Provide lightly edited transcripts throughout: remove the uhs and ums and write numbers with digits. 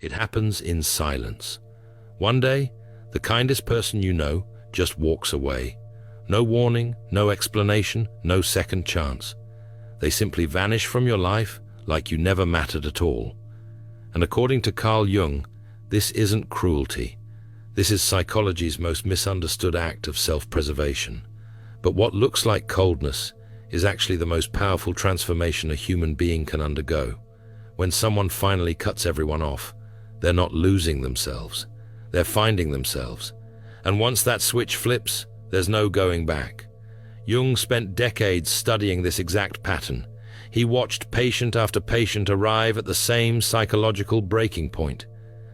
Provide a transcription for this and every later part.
It happens in silence. One day, the kindest person you know just walks away. No warning, no explanation, no second chance. They simply vanish from your life like you never mattered at all. And according to Carl Jung, this isn't cruelty. This is psychology's most misunderstood act of self-preservation. But what looks like coldness is actually the most powerful transformation a human being can undergo. When someone finally cuts everyone off, they're not losing themselves. They're finding themselves. And once that switch flips, there's no going back. Jung spent decades studying this exact pattern. He watched patient after patient arrive at the same psychological breaking point.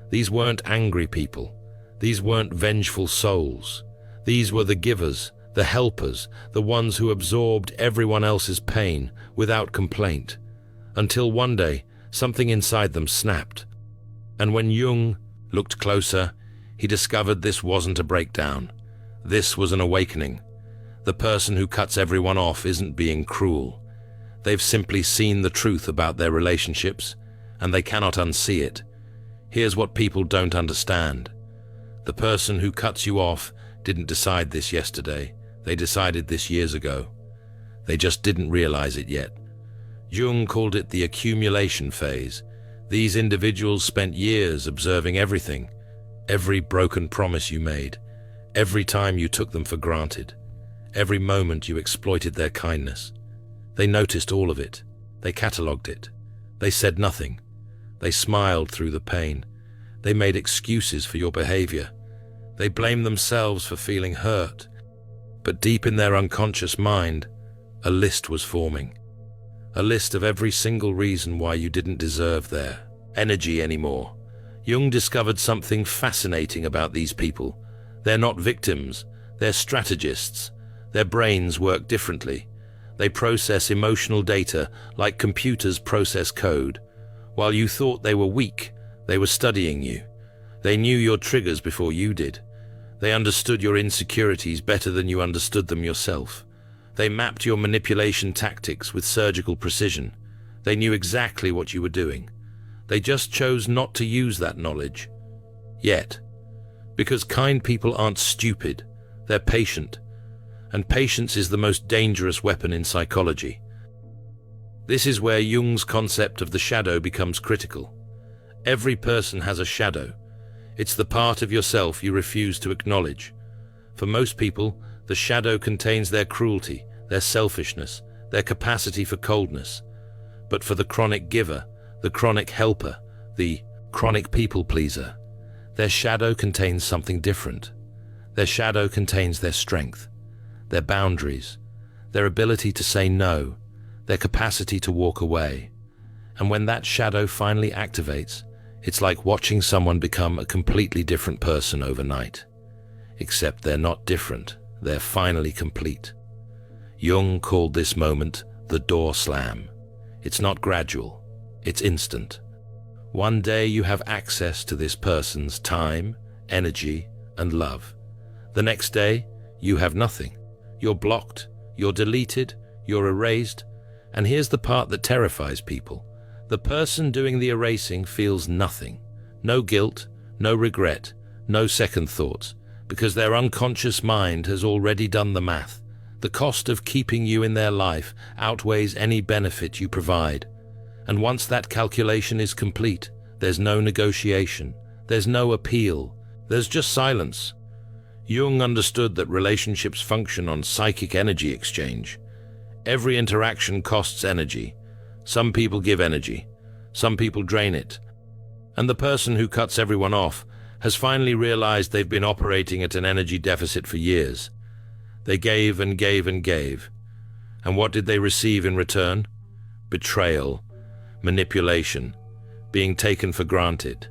These weren't angry people. These weren't vengeful souls. These were the givers, the helpers, the ones who absorbed everyone else's pain without complaint. Until one day, something inside them snapped. And when Jung looked closer, he discovered this wasn't a breakdown. This was an awakening. The person who cuts everyone off isn't being cruel. They've simply seen the truth about their relationships, and they cannot unsee it. Here's what people don't understand. The person who cuts you off didn't decide this yesterday. They decided this years ago. They just didn't realize it yet. Jung called it the accumulation phase. These individuals spent years observing everything, every broken promise you made, every time you took them for granted, every moment you exploited their kindness. They noticed all of it. They catalogued it. They said nothing. They smiled through the pain. They made excuses for your behavior. They blamed themselves for feeling hurt. But deep in their unconscious mind, a list was forming. A list of every single reason why you didn't deserve their energy anymore. Jung discovered something fascinating about these people. They're not victims, they're strategists. Their brains work differently. They process emotional data like computers process code. While you thought they were weak, they were studying you. They knew your triggers before you did. They understood your insecurities better than you understood them yourself. They mapped your manipulation tactics with surgical precision. They knew exactly what you were doing. They just chose not to use that knowledge. Yet. Because kind people aren't stupid, they're patient. And patience is the most dangerous weapon in psychology. This is where Jung's concept of the shadow becomes critical. Every person has a shadow. It's the part of yourself you refuse to acknowledge. For most people, the shadow contains their cruelty, their selfishness, their capacity for coldness. But for the chronic giver, the chronic helper, the chronic people pleaser, their shadow contains something different. Their shadow contains their strength, their boundaries, their ability to say no, their capacity to walk away. And when that shadow finally activates, it's like watching someone become a completely different person overnight. Except they're not different, they're finally complete. Jung called this moment the door slam. It's not gradual, it's instant. One day you have access to this person's time, energy, and love. The next day, you have nothing. You're blocked, you're deleted, you're erased. And here's the part that terrifies people. The person doing the erasing feels nothing. No guilt, no regret, no second thoughts, because their unconscious mind has already done the math. The cost of keeping you in their life outweighs any benefit you provide. And once that calculation is complete, there's no negotiation, there's no appeal, there's just silence. Jung understood that relationships function on psychic energy exchange. Every interaction costs energy. Some people give energy, some people drain it. And the person who cuts everyone off has finally realized they've been operating at an energy deficit for years. They gave and gave and gave. And what did they receive in return? Betrayal, manipulation, being taken for granted.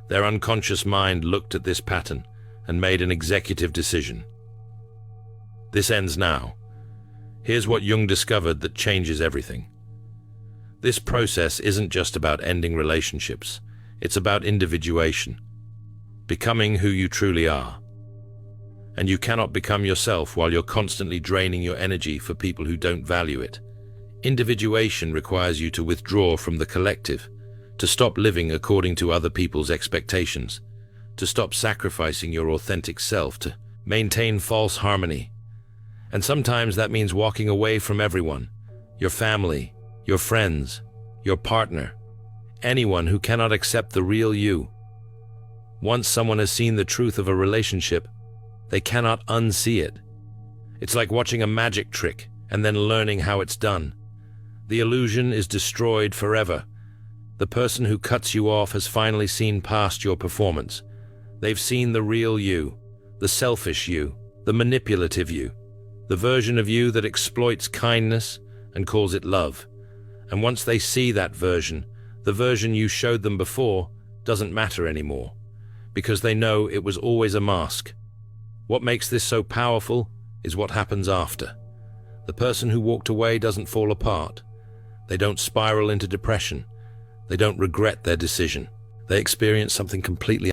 Their unconscious mind looked at this pattern and made an executive decision. This ends now. Here's what Jung discovered that changes everything. This process isn't just about ending relationships. It's about individuation, becoming who you truly are. And you cannot become yourself while you're constantly draining your energy for people who don't value it. Individuation requires you to withdraw from the collective, to stop living according to other people's expectations, to stop sacrificing your authentic self, to maintain false harmony. And sometimes that means walking away from everyone, your family, your friends, your partner, anyone who cannot accept the real you. Once someone has seen the truth of a relationship, they cannot unsee it. It's like watching a magic trick and then learning how it's done. The illusion is destroyed forever. The person who cuts you off has finally seen past your performance. They've seen the real you, the selfish you, the manipulative you, the version of you that exploits kindness and calls it love. And once they see that version, the version you showed them before doesn't matter anymore, because they know it was always a mask. What makes this so powerful is what happens after. The person who walked away doesn't fall apart. They don't spiral into depression. They don't regret their decision. They experience something completely